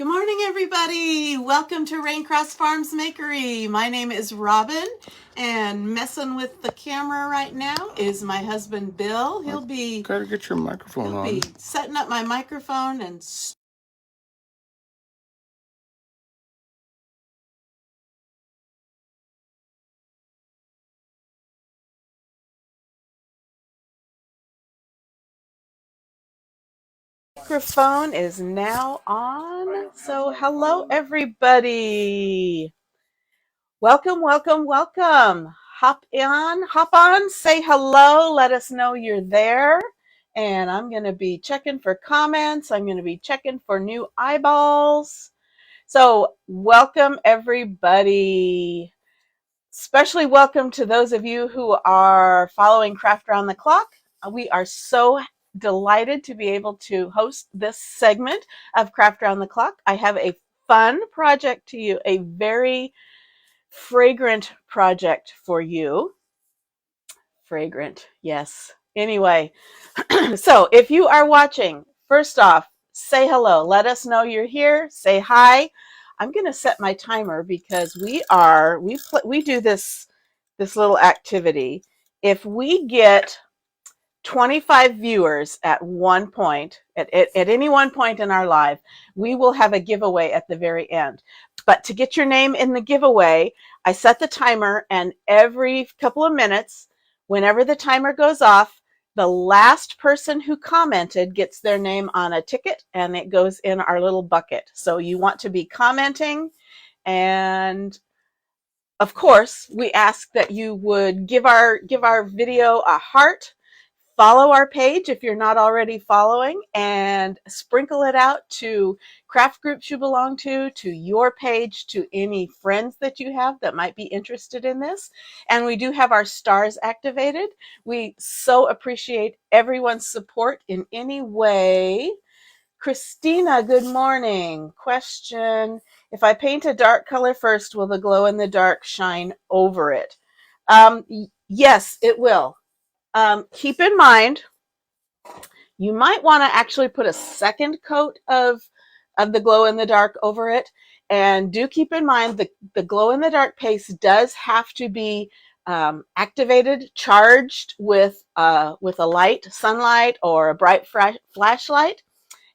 Good morning, everybody. Welcome to Raincross Farms Makery. My name is Robin, and messing with the camera right now is my husband, Bill. Gotta get your microphone on. He'll be setting up my microphone and microphone is now on. So hello, everybody. Welcome, welcome, welcome. Hop on, say hello, let us know you're there. And I'm going to be checking for comments. I'm going to be checking for new eyeballs. So welcome, everybody. Especially welcome to those of you who are following Craft Round the Clock. We are so delighted to be able to host this segment of Craft Round the Clock. I have a fun project to you, a very fragrant project for you. Fragrant, yes. Anyway, so if you are watching, first off, say hello. Let us know you're here. Say hi. I'm going to set my timer because we do this little activity. If we get 25 viewers at one point, at any one point in our live, we will have a giveaway at the very end. But to get your name in the giveaway, I set the timer, and every couple of minutes, whenever the timer goes off, the last person who commented gets their name on a ticket, and it goes in our little bucket. So you want to be commenting, and of course, we ask that you would give our video a heart. Follow our page if you're not already following, and sprinkle it out to craft groups you belong to your page, to any friends that you have that might be interested in this. And we do have our stars activated. We so appreciate everyone's support in any way. Christina, good morning. Question: if I paint a dark color first, will the glow in the dark shine over it? Yes, it will. Keep in mind, you might want to actually put a second coat of the glow in the dark over it. And do keep in mind the glow in the dark paste does have to be activated, charged with a light, sunlight, or a bright flashlight.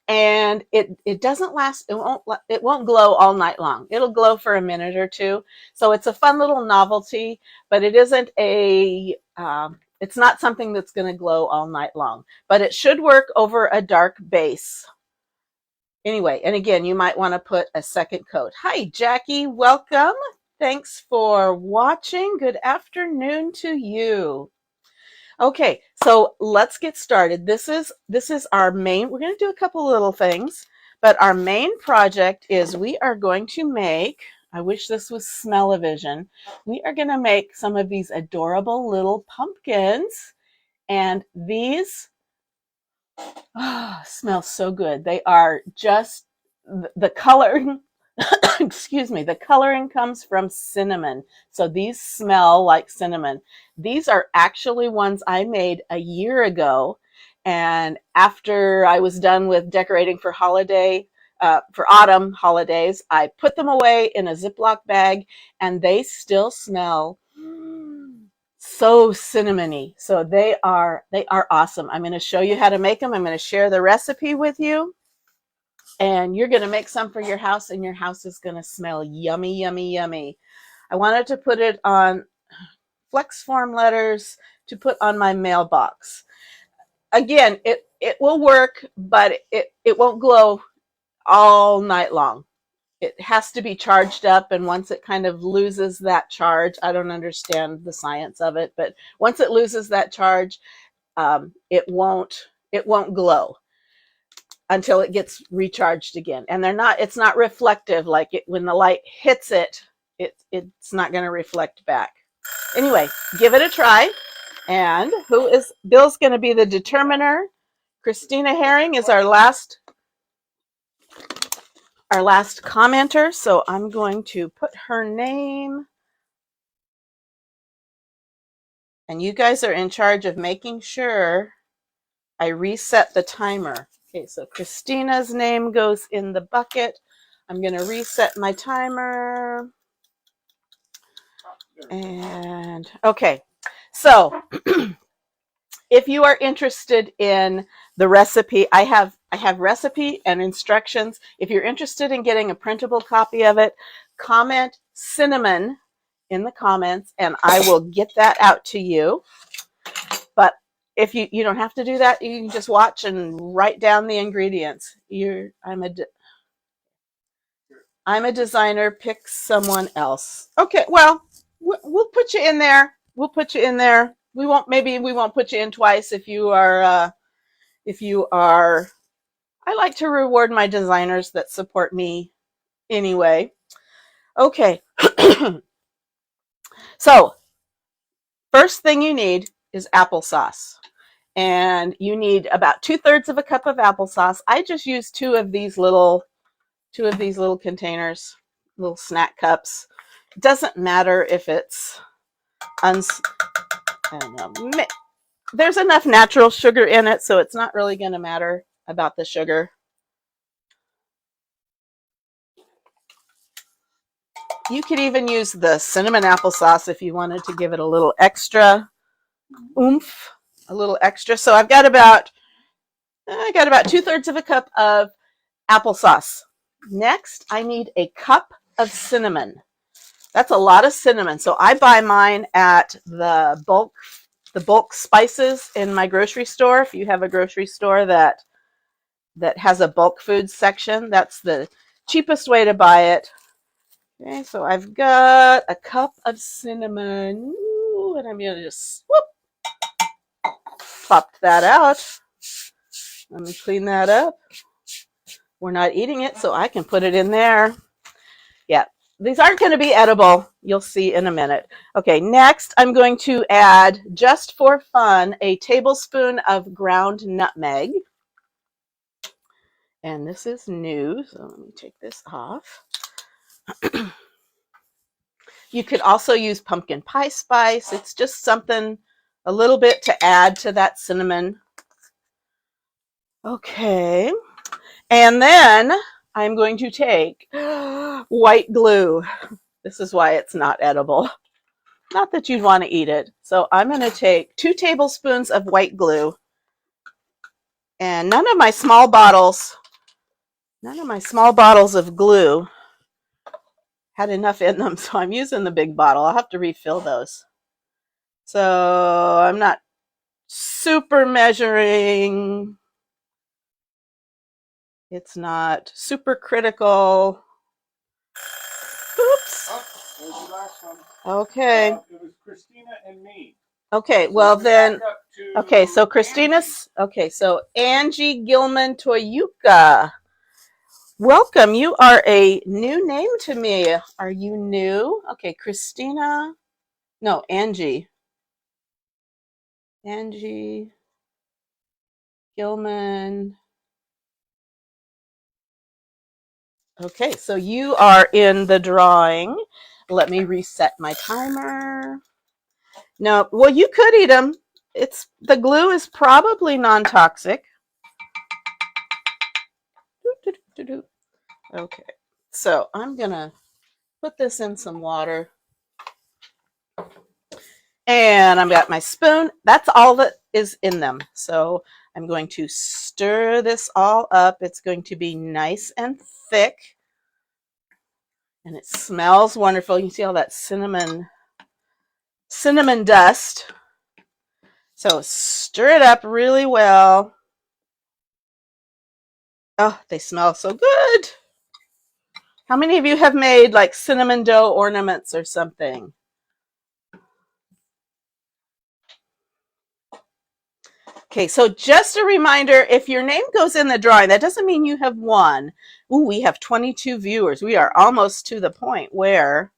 And it doesn't last. It won't glow all night long. It'll glow for a minute or two. So it's a fun little novelty, but it isn't a it's not something that's going to glow all night long, but it should work over a dark base. Anyway, and again, you might want to put a second coat. Hi, Jackie. Welcome. Thanks for watching. Good afternoon to you. Okay, so let's get started. This is our main. We're going to do a couple little things, but our main project is we are going to make, I wish this was smell-o-vision, we are going to make some of these adorable little pumpkins, and these smell so good. They are just the color. Excuse me, the coloring comes from cinnamon. So these smell like cinnamon. These are actually ones I made a year ago. And after I was done with decorating for for autumn holidays, I put them away in a Ziploc bag, and they still smell so cinnamony. So they are awesome. I'm going to show you how to make them. I'm going to share the recipe with you. And you're going to make some for your house, and your house is going to smell yummy, yummy, yummy. I wanted to put it on flex form letters to put on my mailbox. Again, it will work, but it won't glow all night long. It has to be charged up, and once it kind of loses that charge, I don't understand the science of it, but once it loses that charge, it won't glow until it gets recharged again. And it's not reflective, like when the light hits it, it's not going to reflect back. Anyway, give it a try. And Bill's going to be the determiner. Christina Herring is our last commenter, so I'm going to put her name. And you guys are in charge of making sure I reset the timer. Okay, so Christina's name goes in the bucket. I'm going to reset my timer. And okay, so if you are interested in the recipe, I have recipe and instructions. If you're interested in getting a printable copy of it, comment cinnamon in the comments and I will get that out to you. But if you don't have to do that, you can just watch and write down the ingredients. I'm a designer, pick someone else. Okay, well, we'll put you in there. We'll put you in there. Maybe we won't put you in twice if you are I like to reward my designers that support me anyway. Okay. So, first thing you need is applesauce. And you need about 2/3 of a cup of applesauce. I just use two of these little containers, little snack cups. It doesn't matter if it's I don't know. There's enough natural sugar in it, so it's not really going to matter about the sugar. You could even use the cinnamon applesauce if you wanted to give it a little extra oomph, a little extra. So I got about 2/3 of a cup of applesauce. Next, I need a cup of cinnamon. That's a lot of cinnamon. So I buy mine at the bulk spices in my grocery store. If you have a grocery store that has a bulk food section, that's the cheapest way to buy it. Okay, so I've got a cup of cinnamon. Ooh, and I'm going to just pop that out. Let me clean that up. We're not eating it, so I can put it in there. Yeah, these aren't going to be edible. You'll see in a minute. Okay, next I'm going to add, just for fun, a tablespoon of ground nutmeg. And this is new, so let me take this off. You could also use pumpkin pie spice. It's just something, a little bit to add to that cinnamon. Okay, and then I'm going to take white glue. This is why it's not edible. Not that you'd want to eat it. So I'm going to take 2 tablespoons of white glue. And none of my small bottles of glue had enough in them, so I'm using the big bottle. I'll have to refill those. So I'm not super measuring. It's not super critical. Oops. Oh, there's the last one. Okay. It was Christina and me. Okay, well then, okay, so Christina's, okay, so Angie Gilman Toyuka. Welcome, you are a new name to me. Are you new? Okay, Christina, no, Angie. Angie Gilman. Okay, so you are in the drawing. Let me reset my timer. No, well, you could eat them. The glue is probably non-toxic. Okay, so I'm gonna put this in some water. And I've got my spoon. That's all that is in them. So I'm going to stir this all up. It's going to be nice and thick. And it smells wonderful. You can see all that cinnamon dust. So stir it up really well. Oh, they smell so good. How many of you have made like cinnamon dough ornaments or something? Okay, so just a reminder, if your name goes in the drawing, that doesn't mean you have won. Ooh, we have 22 viewers. We are almost to the point where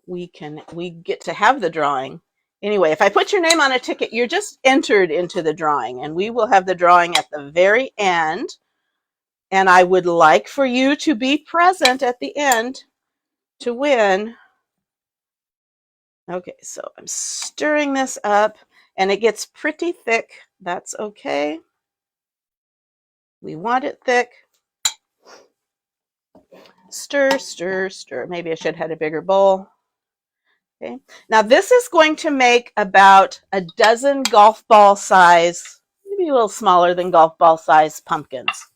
we get to have the drawing. Anyway, if I put your name on a ticket, you're just entered into the drawing, and we will have the drawing at the very end. And I would like for you to be present at the end to win. Okay, so I'm stirring this up, and it gets pretty thick. That's okay. We want it thick. Stir, stir, stir. Maybe I should have had a bigger bowl. Okay. Now this is going to make about a dozen golf ball size, maybe a little smaller than golf ball size pumpkins.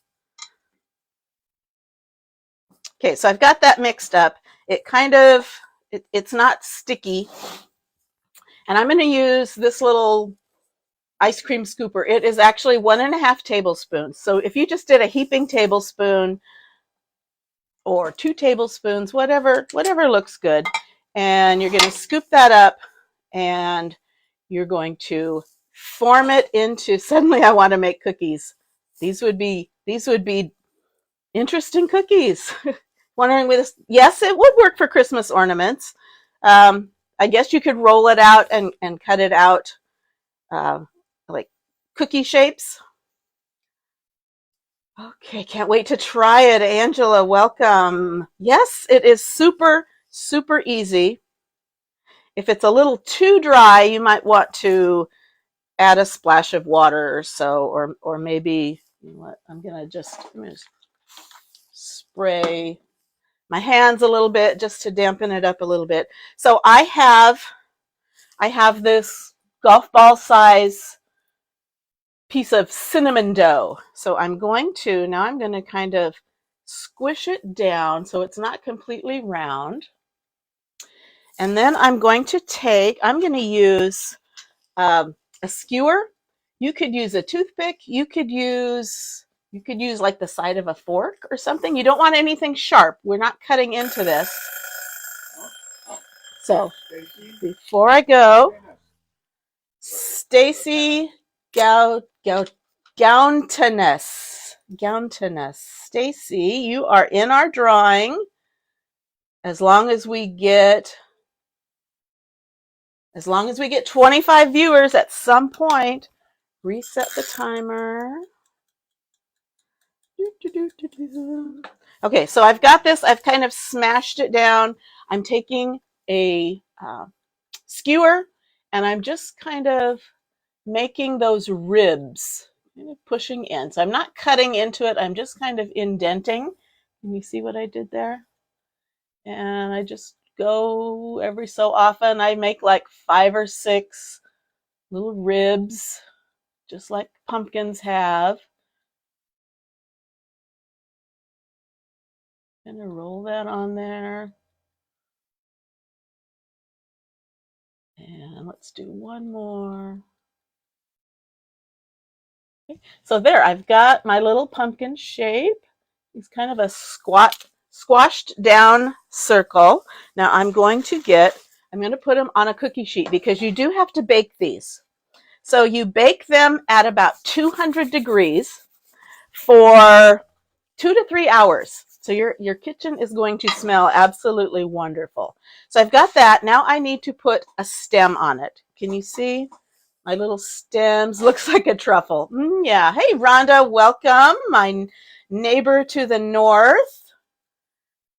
Okay, so I've got that mixed up. It kind of, it's not sticky. And I'm going to use this little ice cream scooper. It is actually 1.5 tablespoons. So if you just did a heaping tablespoon or 2 tablespoons, whatever looks good, and you're going to scoop that up and you're going to form it into, suddenly I want to make cookies. These would be interesting cookies. Wondering with this, yes, it would work for Christmas ornaments. I guess you could roll it out and cut it out like cookie shapes. Okay, can't wait to try it. Angela, welcome. Yes, it is super, super easy. If it's a little too dry, you might want to add a splash of water or so, or maybe, you know what, I'm gonna just spray my hands a little bit just to dampen it up a little bit. So I have this golf ball size piece of cinnamon dough. So I'm going to kind of squish it down so it's not completely round. And then I'm going to use a skewer. You could use a toothpick. You could use like the side of a fork or something. You don't want anything sharp. We're not cutting into this. So before I go, Stacy Gountiness. Stacy, you are in our drawing. As long as we get 25 viewers at some point, reset the timer. Okay, so I've got this. I've kind of smashed it down. I'm taking a skewer and I'm just kind of making those ribs, kind of pushing in. So I'm not cutting into it. I'm just kind of indenting. Can you see what I did there? And I just go every so often. I make like 5 or 6 little ribs, just like pumpkins have. Gonna roll that on there. And let's do one more. Okay. So there, I've got my little pumpkin shape. It's kind of a squashed down circle. Now I'm going to put them on a cookie sheet because you do have to bake these. So you bake them at about 200 degrees for 2 to 3 hours. So your kitchen is going to smell absolutely wonderful. So I've got that. Now I need to put a stem on it. Can you see? My little stems looks like a truffle. Yeah. Hey, Rhonda, welcome. My neighbor to the north.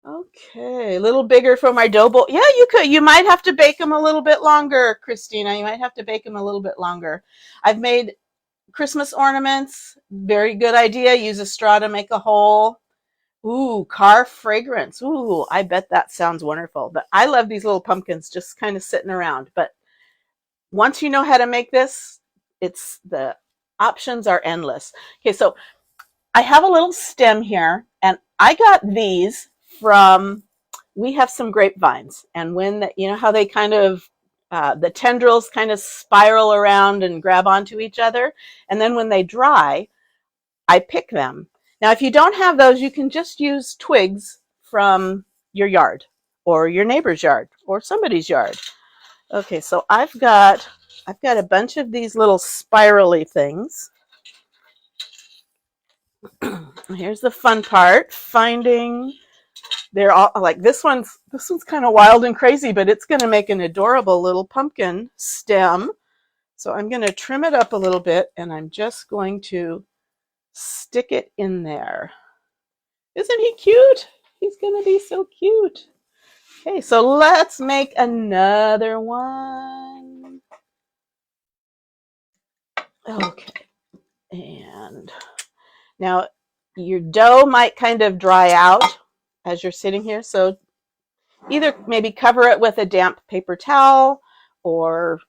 Okay, a little bigger for my dough bowl. Yeah, you could. You might have to bake them a little bit longer, Christina. You might have to bake them a little bit longer. I've made Christmas ornaments. Very good idea. Use a straw to make a hole. Ooh, car fragrance. Ooh, I bet that sounds wonderful. But I love these little pumpkins just kind of sitting around. But once you know how to make this, the options are endless. Okay, so I have a little stem here, and I got these we have some grapevines, and when you know how they kind of the tendrils kind of spiral around and grab onto each other, and then when they dry, I pick them. Now, if you don't have those, you can just use twigs from your yard or your neighbor's yard or somebody's yard. Okay, so I've got a bunch of these little spirally things. Here's the fun part, finding. They're all like this one's kind of wild and crazy, but it's going to make an adorable little pumpkin stem. So I'm going to trim it up a little bit, and I'm just going to stick it in there. Isn't he cute? He's going to be so cute. Okay, so let's make another one. Okay, and now your dough might kind of dry out. as you're sitting here. So either maybe cover it with a damp paper towel, or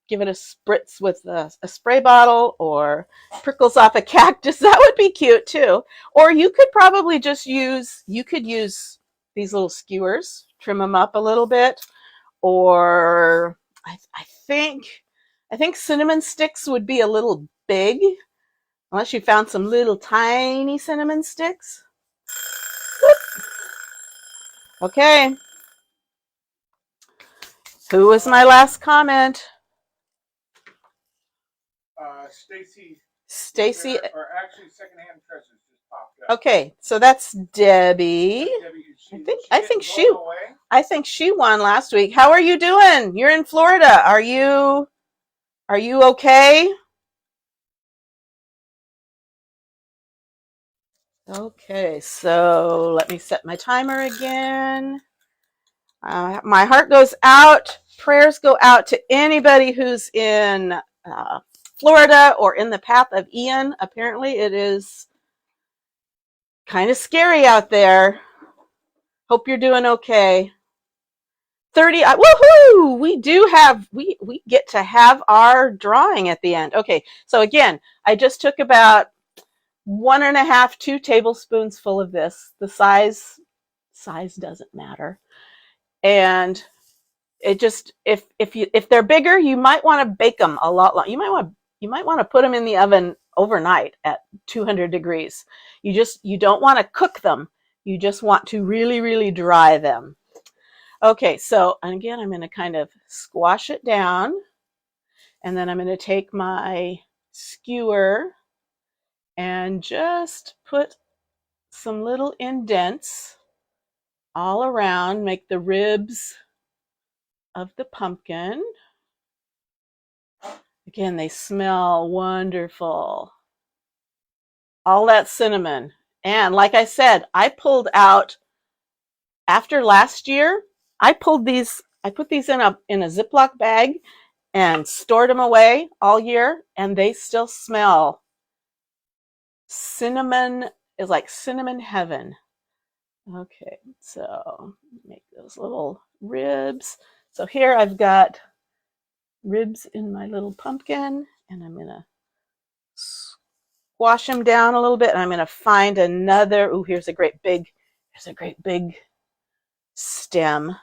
give it a spritz with a spray bottle, or prickles off a cactus. That would be cute too. Or you could probably just use these little skewers, trim them up a little bit, or I think cinnamon sticks would be a little big, unless you found some little tiny cinnamon sticks. Okay. Who was my last comment? Stacy. Or actually, Secondhand Treasures just popped up. Okay, so that's Debbie. I think she won last week. How are you doing? You're in Florida. Are you okay? Okay, so let me set my timer again. My heart goes out. Prayers go out to anybody who's in Florida or in the path of Ian. Apparently, it is kind of scary out there. Hope you're doing okay. 30. Woohoo! We get to have our drawing at the end. Okay, so again, I just took about 1.5, 2 tablespoons full of this. The size doesn't matter. And it just, if they're bigger, you might want to bake them a lot longer. You might want to put them in the oven overnight at 200 degrees. You don't want to cook them. You just want to really, really dry them. Okay, so again, I'm going to kind of squash it down, and then I'm going to take my skewer and just put some little indents all around, make the ribs of the pumpkin. Again, they smell wonderful. All that cinnamon. And like I said, I pulled out, after last year, I put these in a Ziploc bag and stored them away all year, and they still smell. Cinnamon is like cinnamon heaven. Okay, so make those little ribs. So here I've got ribs in my little pumpkin, and I'm gonna squash them down a little bit, and I'm gonna find another. Ooh, here's a great big stem.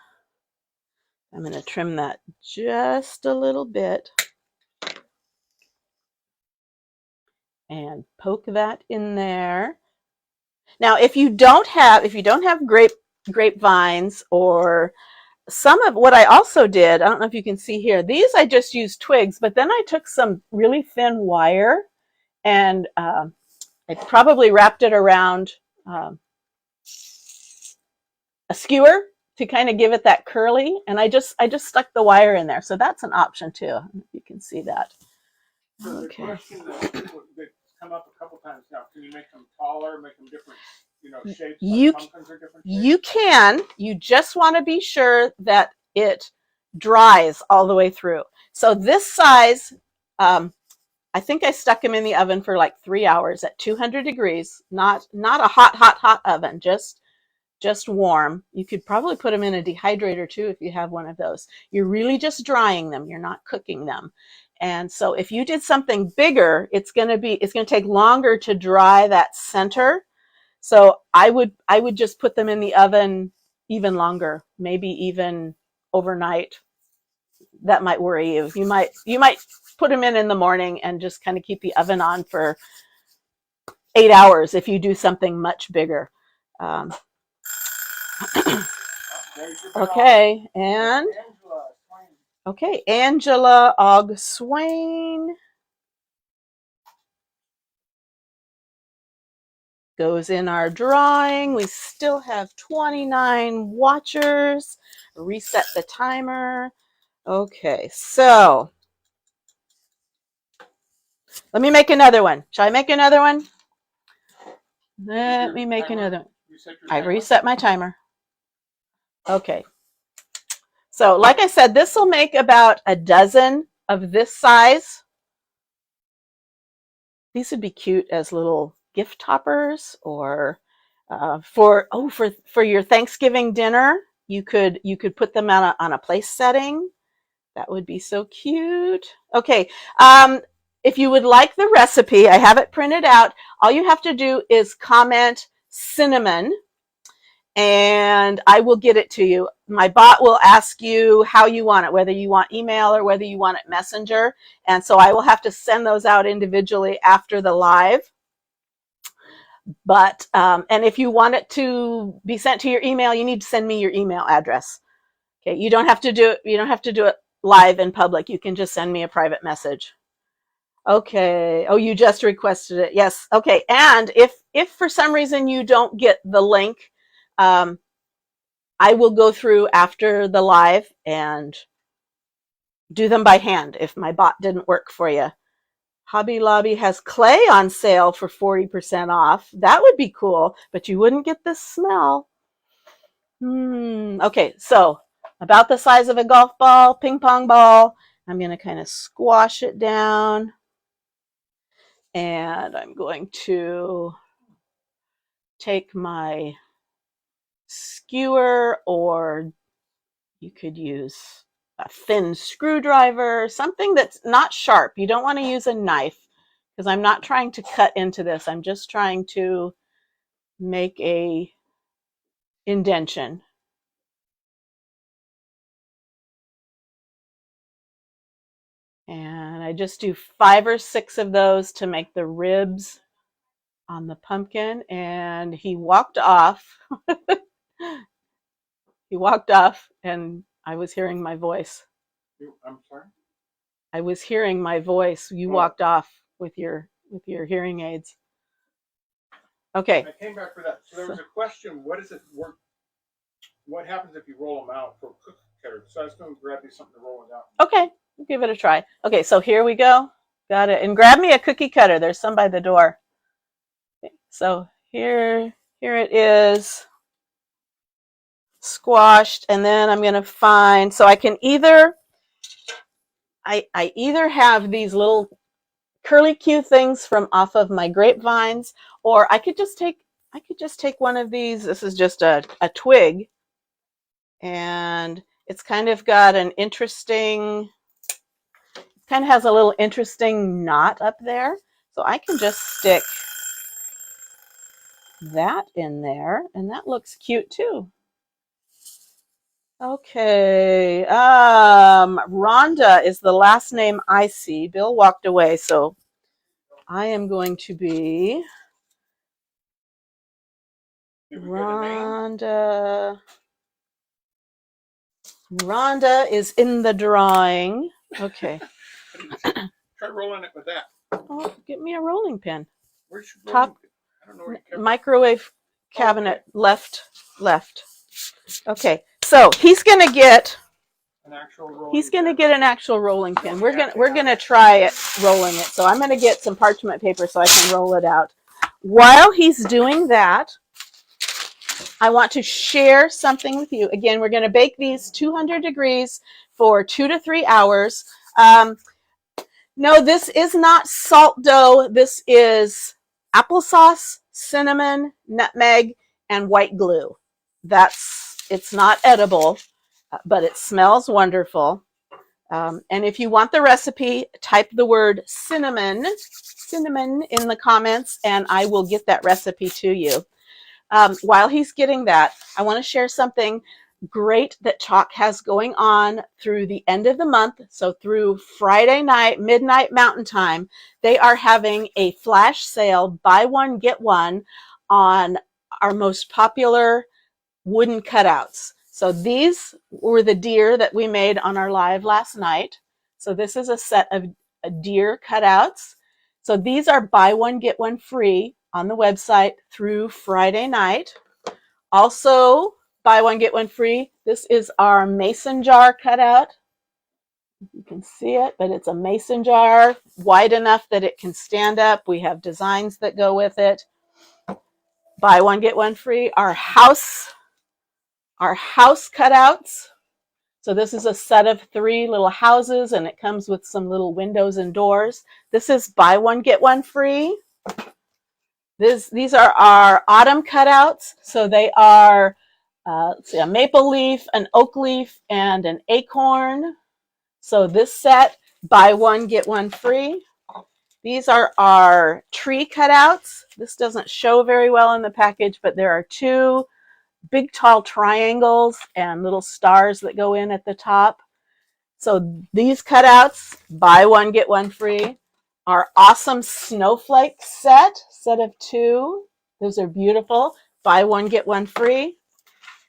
I'm gonna trim that just a little bit and poke that in there. Now, if you don't have grapevines, or some of what I also did, I don't know if you can see here, these I just used twigs, but then I took some really thin wire and I probably wrapped it around a skewer to kind of give it that curly, and I just stuck the wire in there. So that's an option too. You can see that. So okay. The question that's come up a couple times now, can you make them taller, make them different, shapes? Like pumpkins are different shapes? You can. You just want to be sure that it dries all the way through. So this size, I think I stuck them in the oven for like 3 hours at 200 degrees, not a hot oven, just warm. You could probably put them in a dehydrator too if you have one of those. You're really just drying them. You're not cooking them. And so if you did something bigger, it's going to take longer to dry that center. So I would just put them in the oven even longer, maybe even overnight. That might worry you. You might put them in the morning and just kind of keep the oven on for 8 hours if you do something much bigger. Okay, and okay, Angela Og Swain goes in our drawing. We still have 29 watchers. Reset the timer. Okay, so let me make another one. Shall I make another one? Let me make another one. I've reset my timer. Okay. So like I said, this will make about a dozen of this size. These would be cute as little gift toppers, or For your Thanksgiving dinner, you could put them on a place setting. That would be so cute. Okay, if you would like the recipe, I have it printed out. All you have to do is comment cinnamon, and I will get it to you. My bot will ask you how you want it, whether you want email or whether you want it messenger. And so I will have to send those out individually after the live. But and if you want it to be sent to your email, you need to send me your email address. Okay, you don't have to do it live in public. You can just send me a private message. Okay. Oh, you just requested it. Yes. Okay. And if for some reason you don't get the link, I will go through after the live and do them by hand if my bot didn't work for you. Hobby Lobby has clay on sale for 40% off. That would be cool, but you wouldn't get the smell. Okay, so about the size of a golf ball, ping pong ball. I'm going to kind of squash it down. And I'm going to take my skewer, or you could use a thin screwdriver, something that's not sharp. You don't want to use a knife because I'm not trying to cut into this. I'm just trying to make a indentation. And I just do 5 or 6 of those to make the ribs on the pumpkin. And he walked off. He walked off, and I was hearing my voice. I'm sorry? I was hearing my voice. You walked off with your hearing aids. Okay. I came back for that. So there was a question. What happens if you roll them out for a cookie cutter? So I was going to grab you something to roll it out. Okay. We'll give it a try. Okay. So here we go. Got it. And grab me a cookie cutter. There's some by the door. Okay, so here it is. Squashed. And then I'm going to find, so I can either, I either have these little curly Q things from off of my grapevines, or I could just take one of these. This is just a twig, and it's kind of got an interesting, kind of has a little interesting knot up there. So I can just stick that in there, and that looks cute too. Okay, Rhonda is the last name I see. Bill walked away, so I am going to be Rhonda. Rhonda is in the drawing. Okay. Try rolling it with that. Oh, get me a rolling pin. Where's your Top pin? I don't know where you microwave cabinet. Okay. Left. Okay. So he's gonna get an actual rolling pin. We're gonna try it rolling it. So I'm gonna get some parchment paper so I can roll it out. While he's doing that, I want to share something with you. Again, we're going to bake these 200 degrees for 2 to 3 hours. No, this is not salt dough. This is applesauce, cinnamon, nutmeg, and white glue. It's not edible, but it smells wonderful. And if you want the recipe, type the word cinnamon in the comments, and I will get that recipe to you. While he's getting that, I want to share something great that Chalk has going on through the end of the month. So through Friday night, midnight Mountain Time, they are having a flash sale, buy one, get one, on our most popular wooden cutouts. So these were the deer that we made on our live last night. So this is a set of deer cutouts. So these are buy one, get one free on the website through Friday night. Also, buy one, get one free. This is our mason jar cutout. You can see it, but it's a mason jar, wide enough that it can stand up. We have designs that go with it. Buy one, get one free. Our house cutouts. So this is a set of 3 little houses, and it comes with some little windows and doors. This is buy one, get one free. These are our autumn cutouts. So they are let's see, a maple leaf, an oak leaf, and an acorn. So this set, buy one, get one free. These are our tree cutouts. This doesn't show very well in the package, but there are two big tall triangles and little stars that go in at the top. So these cutouts, buy one, get one free. Our awesome snowflake set of two. Those are beautiful. Buy one, get one free.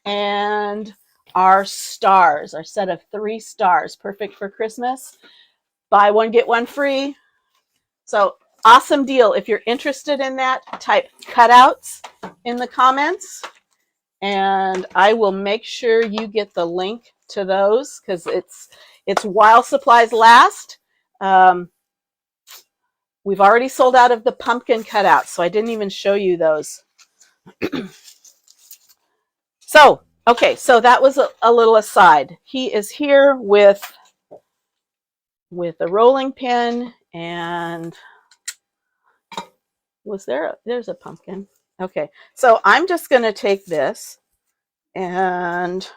And our stars, our set of 3 stars, perfect for Christmas. Buy one, get one free. So awesome deal. If you're interested in that, type cutouts in the comments, and I will make sure you get the link to those because it's while supplies last. We've already sold out of the pumpkin cutouts, so I didn't even show you those. So, okay, so that was a little aside. He is here with a rolling pin, and there's a pumpkin. Okay, so I'm just going to take this and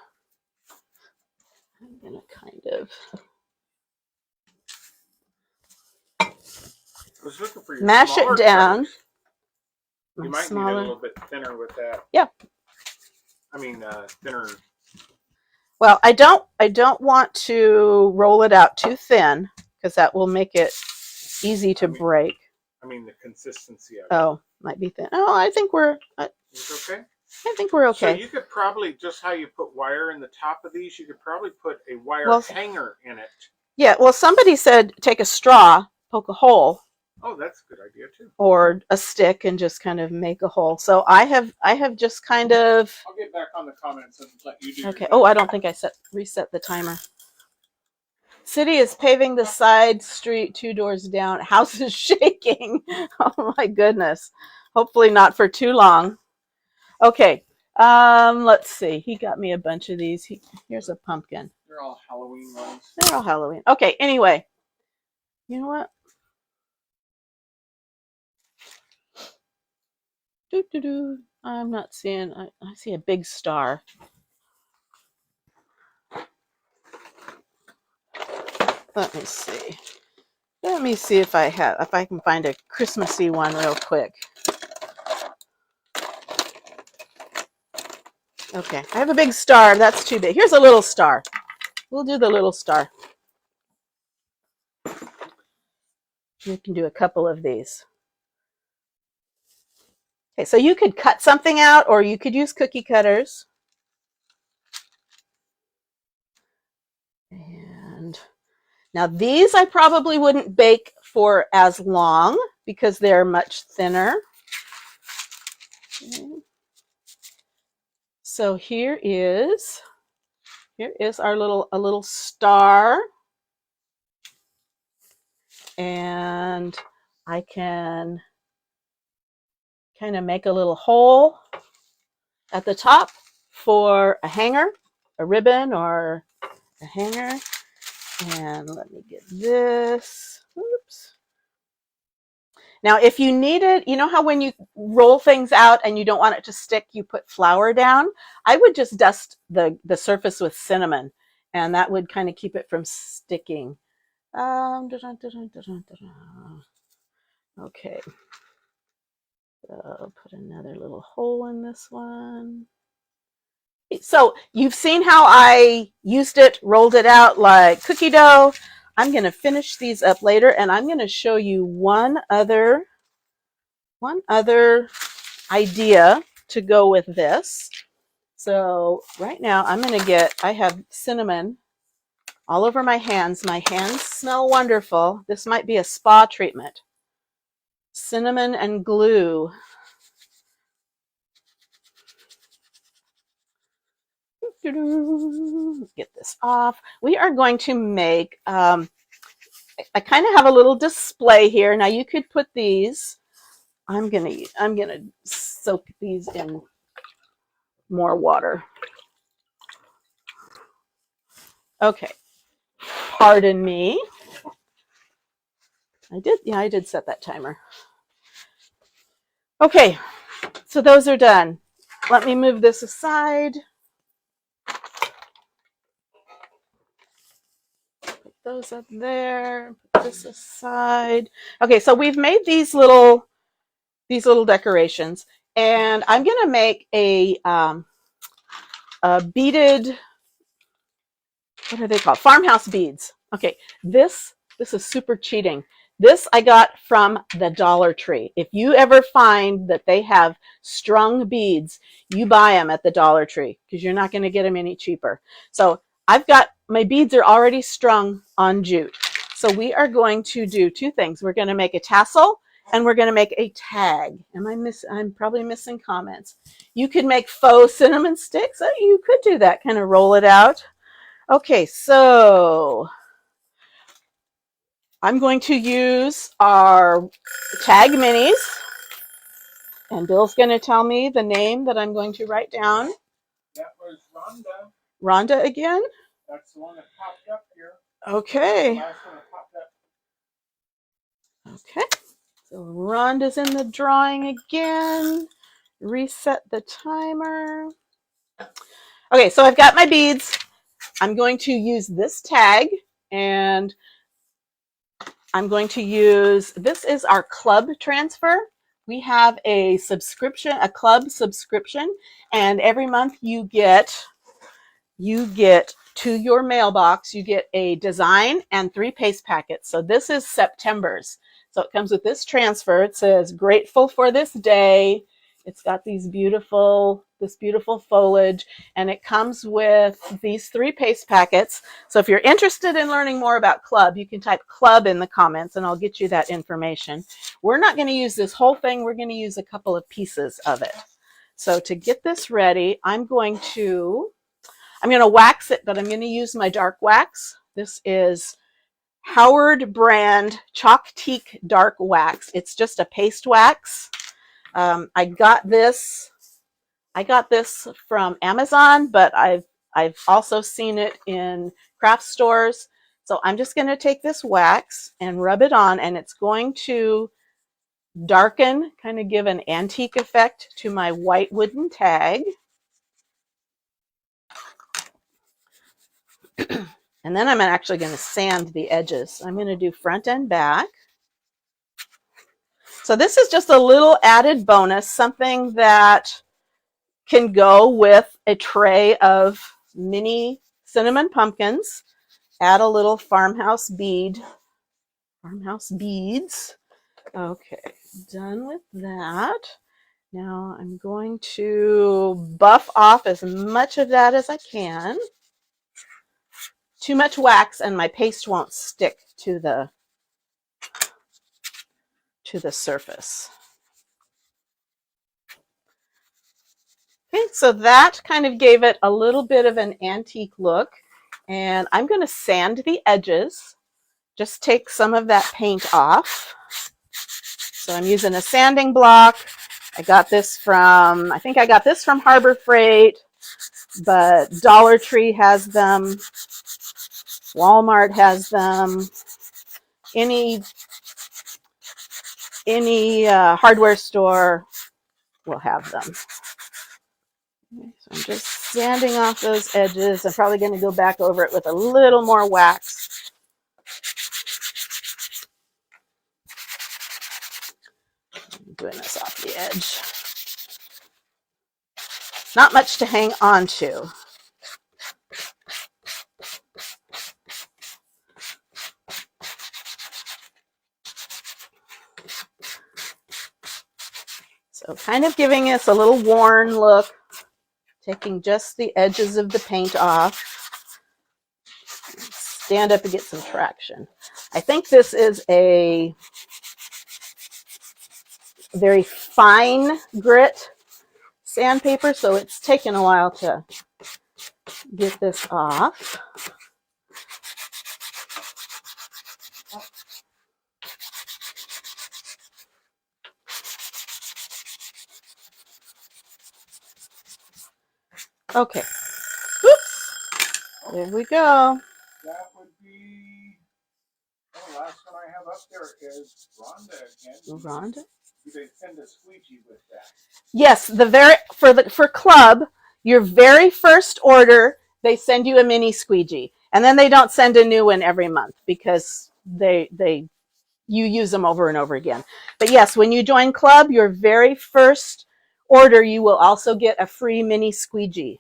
I'm going to kind of mash it down. You might need it a little bit thinner with that. Yeah. I mean, thinner. Well, I don't want to roll it out too thin because that will make it easy to break. I mean, the consistency of it. Oh, might be thin. Oh, I think we're. It's okay? I think we're okay. So you could probably, just how you put wire in the top of these, you could probably put a wire hanger in it. Yeah, well, somebody said take a straw, poke a hole. Oh, that's a good idea too. Or a stick and just kind of make a hole. So I have just kind of. I'll get back on the comments and let you do. Okay. Oh, I don't think I reset the timer. City is paving the side street 2 doors down. House is shaking. Oh my goodness. Hopefully not for too long. Okay. Let's see. He got me a bunch of these. Here's a pumpkin. They're all Halloween ones. They're all Halloween. Okay. Anyway, you know what? I'm not seeing. I see a big star. Let me see. Let me see if I can find a Christmassy one real quick. Okay, I have a big star. That's too big. Here's a little star. We'll do the little star. You can do a couple of these. Okay, so you could cut something out or you could use cookie cutters. And now these I probably wouldn't bake for as long because they're much thinner. Okay. So here is our little star. And I can kind of make a little hole at the top for a hanger, a ribbon or a hanger. And let me get this. Oops. Now, if you need it, you know how when you roll things out and you don't want it to stick, you put flour down? I would just dust the surface with cinnamon, and that would kind of keep it from sticking. Okay. So put another little hole in this one. So you've seen how I used it, rolled it out like cookie dough. I'm going to finish these up later, and I'm going to show you one other idea to go with this. So right now I have cinnamon all over my hands. My hands smell wonderful. This might be a spa treatment. Cinnamon and glue. Get this off. We are going to make, I kind of have a little display here. Now you could put these, I'm gonna soak these in more water. Okay, pardon me. I did set that timer. Okay, so those are done. Let me move this aside. Put those up there. Put this aside. Okay, so we've made these little decorations, and I'm gonna make a beaded, what are they called? Farmhouse beads. Okay, this is super cheating. This I got from the Dollar Tree. If you ever find that they have strung beads, you buy them at the Dollar Tree because you're not going to get them any cheaper. So I've got, my beads are already strung on jute. So we are going to do two things. We're going to make a tassel and we're going to make a tag. I'm probably missing comments. You could make faux cinnamon sticks. You could do that, kind of roll it out. Okay, so I'm going to use our tag minis, and Bill's going to tell me the name that I'm going to write down. That was Rhonda. Rhonda again? That's the one that popped up here. Okay. The last one that popped up. Okay. So Rhonda's in the drawing again. Reset the timer. Okay, so I've got my beads. I'm going to use this tag, and I'm going to use, this is our club transfer. We have a subscription, a club subscription, and every month you get to your mailbox, you get a design and 3 paste packets. So this is September's. So it comes with this transfer. It says, grateful for this day. It's got this beautiful foliage, and it comes with these 3 paste packets. So if you're interested in learning more about club, you can type club in the comments and I'll get you that information. We're not going to use this whole thing. We're going to use a couple of pieces of it. So to get this ready, I'm going to wax it, but I'm going to use my dark wax. This is Howard brand Chalk Teak Dark Wax. It's just a paste wax. I got this from Amazon, but I've also seen it in craft stores. So I'm just going to take this wax and rub it on, and it's going to darken, kind of give an antique effect to my white wooden tag. And then I'm actually going to sand the edges. I'm going to do front and back. So this is just a little added bonus, something that can go with a tray of mini cinnamon pumpkins. Add a little farmhouse beads. Okay, done with that. Now I'm going to buff off as much of that as I can. Too much wax and my paste won't stick to the surface. Okay, so that kind of gave it a little bit of an antique look, and I'm going to sand the edges. Just take some of that paint off. So I'm using a sanding block. I think I got this from Harbor Freight, but Dollar Tree has them. Walmart has them. Any hardware store will have them. Okay, so I'm just sanding off those edges. I'm probably going to go back over it with a little more wax. I'm doing this off the edge. Not much to hang on to. So kind of giving us a little worn look, taking just the edges of the paint off. Stand up and get some traction. I think this is a very fine grit sandpaper, so it's taken a while to get this off. Okay. Oops. There we go. That would be, the last one I have up there is Rhonda again. Rhonda? do they send a squeegee with that? Yes, for club, your very first order, they send you a mini squeegee, and then they don't send a new one every month because you use them over and over again. But yes, when you join club, your very first order, you will also get a free mini squeegee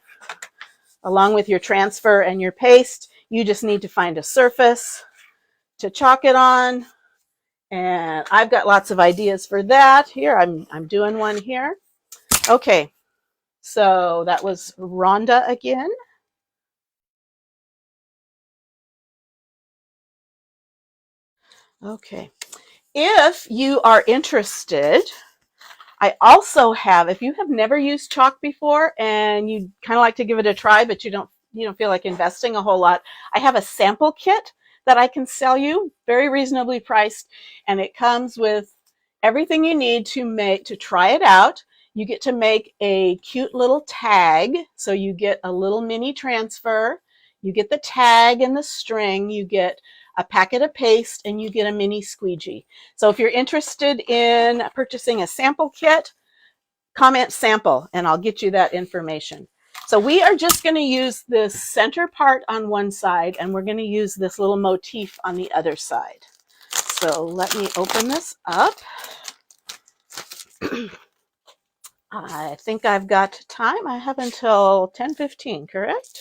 along with your transfer and your paste. You just need to find a surface to chalk it on, and I've got lots of ideas for that. Here, I'm doing one here. Okay, so that was Rhonda again. Okay, if you are interested, I also have, if you have never used chalk before and you kind of like to give it a try, but you don't feel like investing a whole lot, I have a sample kit that I can sell you, very reasonably priced, and it comes with everything you need to try it out. You get to make a cute little tag, so you get a little mini transfer, you get the tag and the string, you get a packet of paste, and you get a mini squeegee. So if you're interested in purchasing a sample kit, comment sample and I'll get you that information. So we are just going to use this center part on one side, and we're going to use this little motif on the other side. So let me open this up. I think I've got time. I have until 10:15, correct?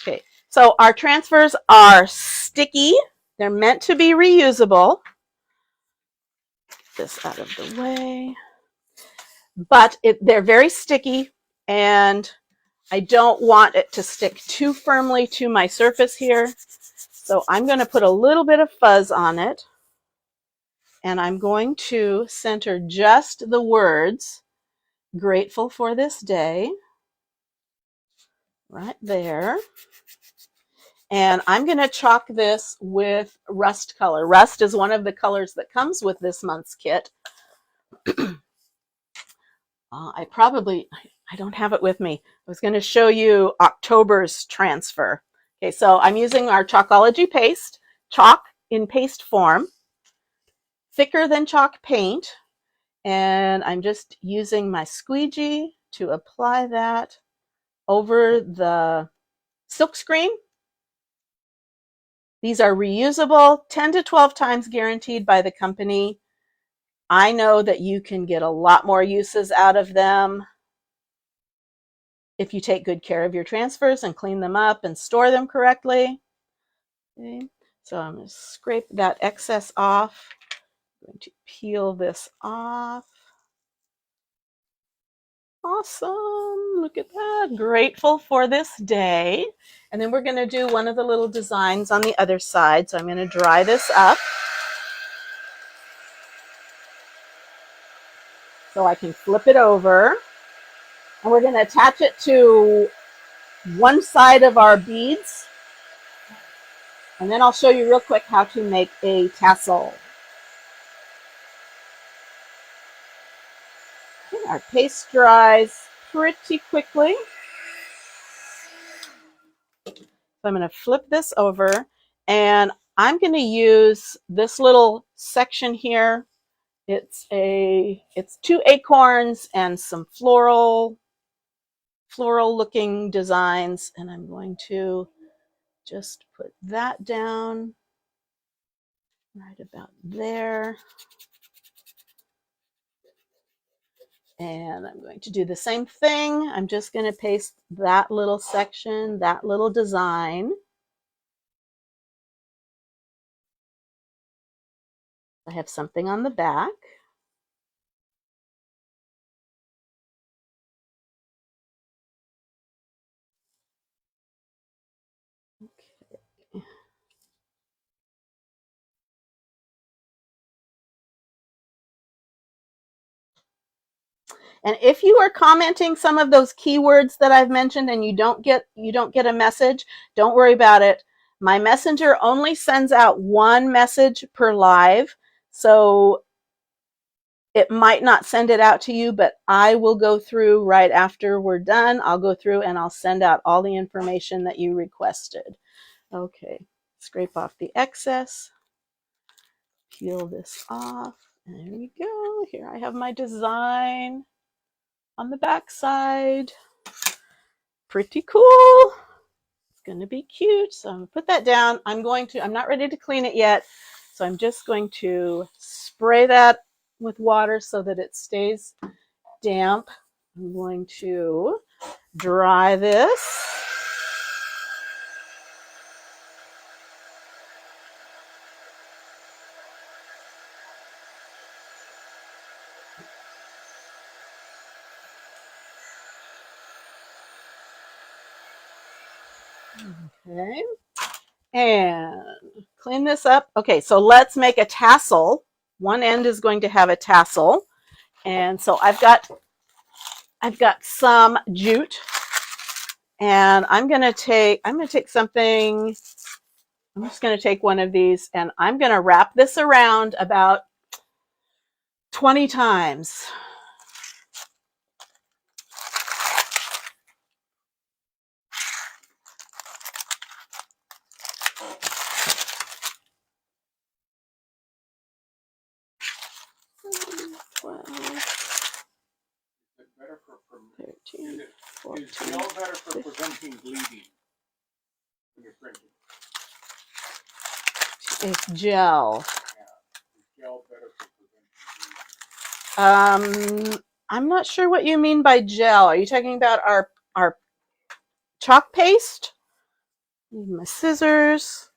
Okay, so our transfers are sticky. They're meant to be reusable. Get this out of the way. But they're very sticky, and I don't want it to stick too firmly to my surface here. So I'm going to put a little bit of fuzz on it, and I'm going to center just the words "grateful for this day" right there. And I'm going to chalk this with rust color. Rust is one of the colors that comes with this month's kit. I don't have it with me. I was going to show you October's transfer. Okay, so I'm using our Chalkology paste, chalk in paste form, thicker than chalk paint, and I'm just using my squeegee to apply that over the silk screen. These are reusable, 10 to 12 times guaranteed by the company. I know that you can get a lot more uses out of them if you take good care of your transfers and clean them up and store them correctly. Okay. So I'm going to scrape that excess off. I'm going to peel this off. Awesome. Look at that. Grateful for this day. And then we're going to do one of the little designs on the other side. So I'm going to dry this up so I can flip it over. And we're going to attach it to one side of our beads. And then I'll show you real quick how to make a tassel. Okay, our paste dries pretty quickly. So I'm going to flip this over, and I'm going to use this little section here. It's 2 acorns and some floral looking designs, and I'm going to just put that down right about there. And I'm going to do the same thing. I'm just going to paste that little section, that little design. I have something on the back. Okay. And if you are commenting some of those keywords that I've mentioned and you don't get a message, don't worry about it. My messenger only sends out one message per live, so it might not send it out to you, but I will go through right after we're done. I'll go through and I'll send out all the information that you requested. Okay, scrape off the excess, peel this off, There we go. Here I have my design on the back side. Pretty cool. It's going to be cute. So I'm going to put that down. I'm not ready to clean it yet. So I'm just going to spray that with water so that it stays damp. I'm going to dry this. Okay. And clean this up. Okay, so let's make a tassel. One end is going to have a tassel. And so I've got some jute, and I'm going to take something. I'm just going to take one of these, and I'm going to wrap this around about 20 times. Better for 13, 14, is gel better for preventing bleeding when you're printing? It's gel. Yeah. Is gel better for preventing bleeding? I'm not sure what you mean by gel. Are you talking about our chalk paste? Need my scissors.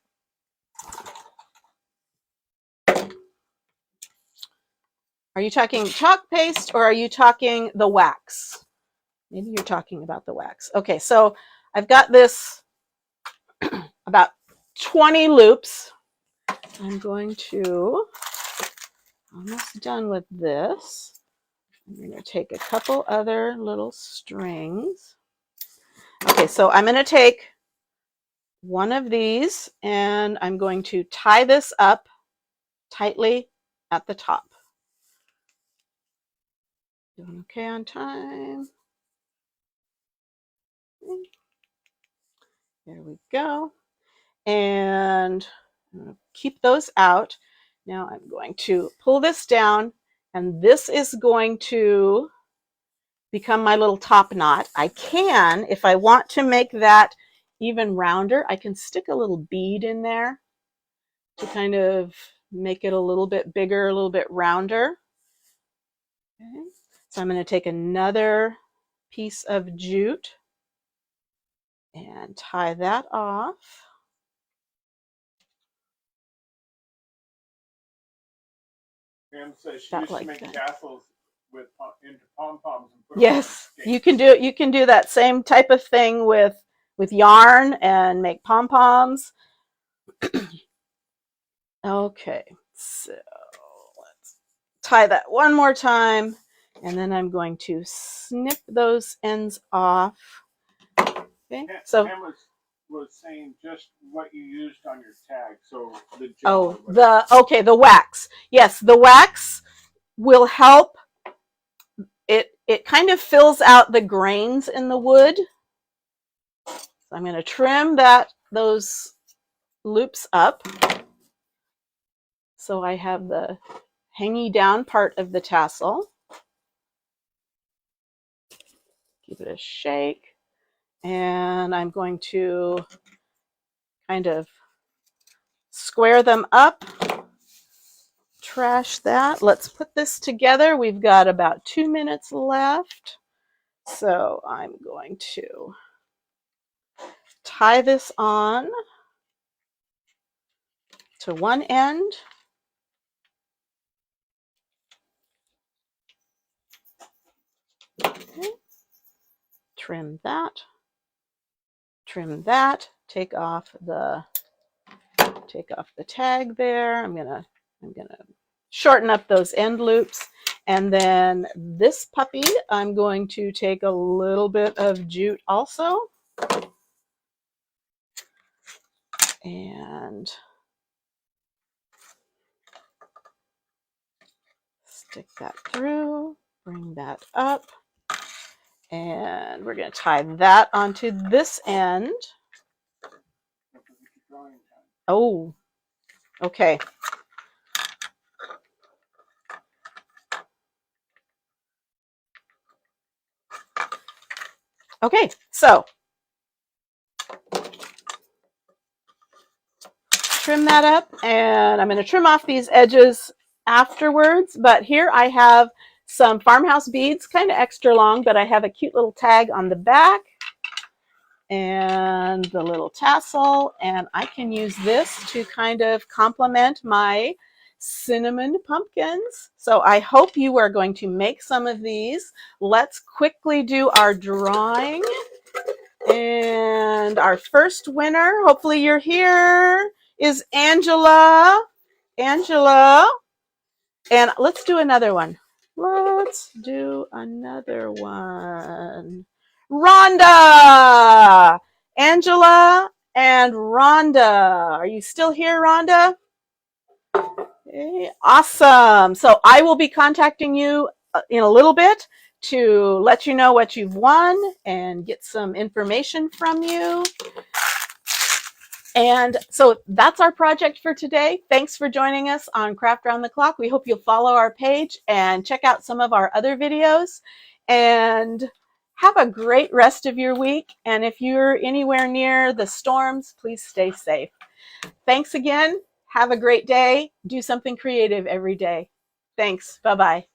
Are you talking chalk paste or are you talking the wax? Maybe you're talking about the wax. Okay, so I've got this about 20 loops. I'm going to, almost done with this. I'm going to take a couple other little strings. Okay, so I'm going to take one of these and I'm going to tie this up tightly at the top. Doing okay on time. There we go. And I'm going to keep those out. Now I'm going to pull this down, and this is going to become my little top knot. I can, if I want to make that even rounder, I can stick a little bead in there to kind of make it a little bit bigger, a little bit rounder. Okay. So I'm going to take another piece of jute and tie that off. Pam says she used to make tassels with into pom-poms and put them yes, you can do that same type of thing with yarn and make pom-poms. Okay, so let's tie that one more time, and then I'm going to snip those ends off. Okay, so Pam was saying just what you used on your tag. So the gel. Oh, the wax. Yes, the wax will help. It kind of fills out the grains in the wood. So I'm going to trim those loops up so I have the hanging down part of the tassel. Give it a shake, and I'm going to kind of square them up. Trash that. Let's put this together. We've got about 2 minutes left. So I'm going to tie this on to one end. Okay. Trim that. Take off the tag there. I'm gonna shorten up those end loops. And then this puppy, I'm going to take a little bit of jute also. And stick that through, bring that up. And we're going to tie that onto this end. Oh, okay. Okay, so trim that up, and I'm going to trim off these edges afterwards. But here I have some farmhouse beads, kind of extra long, but I have a cute little tag on the back and the little tassel, and I can use this to kind of complement my cinnamon pumpkins. So I hope you are going to make some of these. Let's quickly do our drawing. And our first winner, hopefully you're here, is Angela. Angela. And let's do another one. Let's do another one. Rhonda. Angela and Rhonda. Are you still here, Rhonda? Okay, awesome. So I will be contacting you in a little bit to let you know what you've won and get some information from you. And so that's our project for today. Thanks for joining us on Craft Round the Clock. We hope you'll follow our page and check out some of our other videos. And have a great rest of your week. And if you're anywhere near the storms, please stay safe. Thanks again. Have a great day. Do something creative every day. Thanks. Bye-bye.